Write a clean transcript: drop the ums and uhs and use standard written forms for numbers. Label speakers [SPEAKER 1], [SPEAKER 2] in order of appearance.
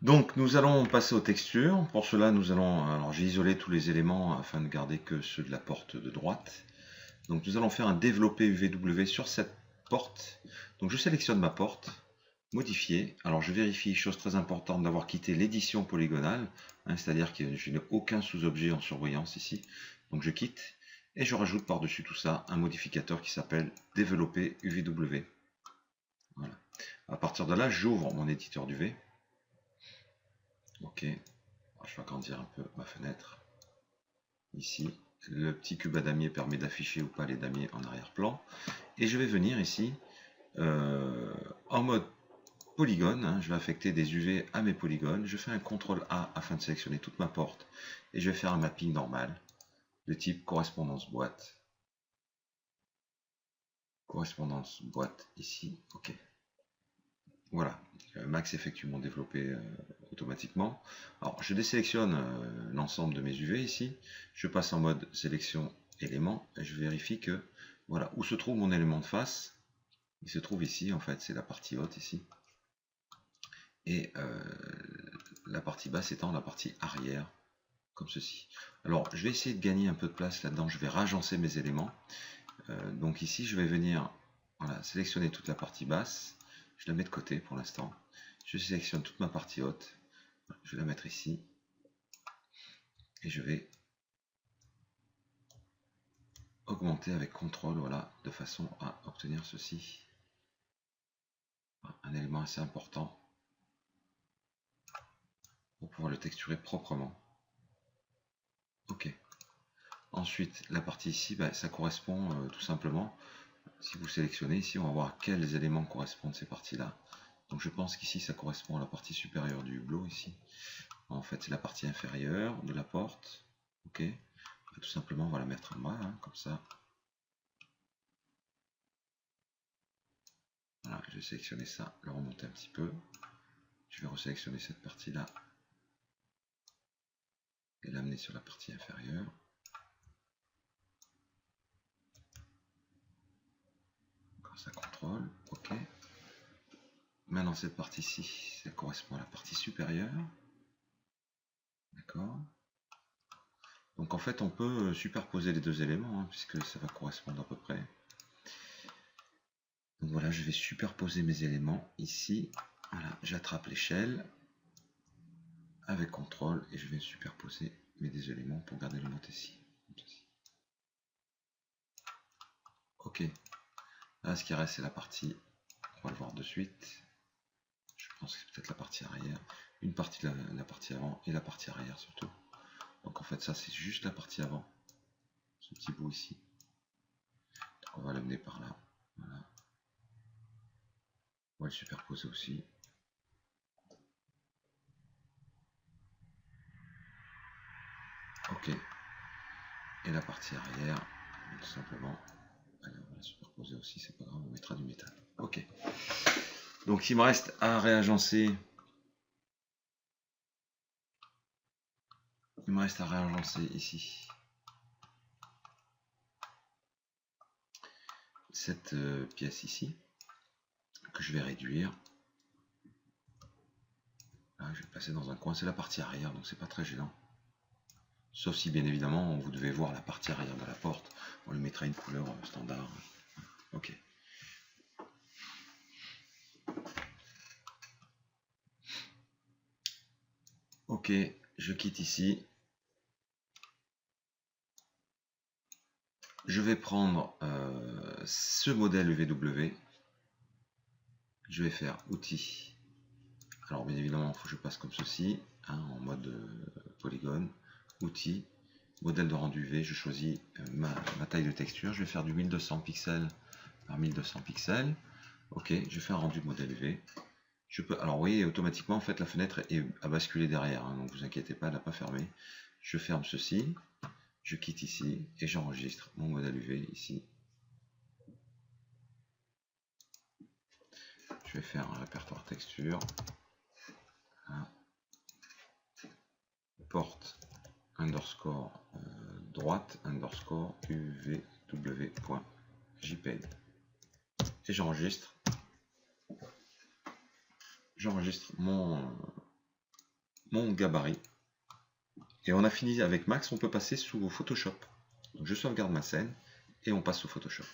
[SPEAKER 1] Donc nous allons passer aux textures. Pour cela, alors j'ai isolé tous les éléments afin de garder que ceux de la porte de droite. Donc nous allons faire un développé UVW sur cette porte. Donc je sélectionne ma porte, modifier. Alors je vérifie, chose très importante, d'avoir quitté l'édition polygonale, c'est-à-dire que je n'ai aucun sous-objet en surbrillance ici. Donc je quitte et je rajoute par-dessus tout ça un modificateur qui s'appelle développer UVW. Voilà. À partir de là, j'ouvre mon éditeur d'UV. Ok, je vais agrandir un peu ma fenêtre. Ici, le petit cube à damier permet d'afficher ou pas les damiers en arrière-plan. Et je vais venir ici en mode polygone. Je vais affecter des UV à mes polygones. Je fais un CTRL A afin de sélectionner toute ma porte. Et je vais faire un mapping normal de type correspondance boîte. Correspondance boîte ici. Ok. Voilà. Max effectue mon développé automatiquement. Alors je désélectionne l'ensemble de mes UV ici. Je passe en mode sélection élément et je vérifie que voilà où se trouve mon élément de face. Il se trouve ici, en fait, c'est la partie haute ici. Et la partie basse étant la partie arrière, comme ceci. Alors, je vais essayer de gagner un peu de place là-dedans. Je vais ragencer mes éléments. Donc ici, je vais venir voilà, sélectionner toute la partie basse. Je la mets de côté pour l'instant. Je sélectionne toute ma partie haute. Je vais la mettre ici. Et je vais augmenter avec CTRL, voilà, de façon à obtenir ceci. Un élément assez important pour pouvoir le texturer proprement. Ok. Ensuite, la partie ici, ça correspond tout simplement, si vous sélectionnez ici, on va voir quels éléments correspondent à ces parties-là. Donc je pense qu'ici, ça correspond à la partie supérieure du hublot ici. En fait, c'est la partie inférieure de la porte. Ok. Tout simplement, on va la mettre en bas, comme ça. Voilà, je vais sélectionner ça, le remonter un petit peu. Je vais resélectionner cette partie-là et l'amener sur la partie inférieure. Grâce à CTRL, ok. Maintenant, cette partie-ci, ça correspond à la partie supérieure. D'accord. Donc en fait, on peut superposer les deux éléments, puisque ça va correspondre à peu près. Donc voilà, je vais superposer mes éléments ici. Voilà, j'attrape l'échelle avec CTRL et je vais superposer mes deux éléments pour garder le mot ici. Ok. Là, ce qui reste, c'est la partie, on va le voir de suite. Je pense que c'est peut-être la partie arrière. Une partie de la partie avant et la partie arrière surtout. Donc en fait, ça, c'est juste la partie avant. Ce petit bout ici. Donc on va l'amener par là. Voilà. On va le superposer aussi. Ok. Et la partie arrière, tout simplement. Allez, on va la superposer aussi, c'est pas grave, on mettra du métal. Ok. Donc il me reste à réagencer. Il me reste à réagencer ici cette pièce ici que je vais réduire. Là, je vais passer dans un coin, c'est la partie arrière, donc c'est pas très gênant. Sauf si bien évidemment vous devez voir la partie arrière de la porte, on lui mettra une couleur standard. Ok. Ok, je quitte ici. Je vais prendre ce modèle VW. Je vais faire outils. Alors bien évidemment, il faut que je passe comme ceci, en mode polygone, outils, modèle de rendu V, je choisis ma taille de texture, je vais faire du 1200 pixels par 1200 pixels. Ok, je fais un rendu modèle V. Je peux, alors vous voyez, automatiquement, en fait, la fenêtre a basculé derrière, donc vous inquiétez pas, elle n'a pas fermé. Je ferme ceci, je quitte ici, et j'enregistre mon modèle UV ici. Je vais faire un répertoire texture. Voilà. Porte underscore droite underscore uvw.jpeg. Et j'enregistre mon mon gabarit. Et on a fini avec Max, on peut passer sous Photoshop. Donc je sauvegarde ma scène et on passe sous Photoshop.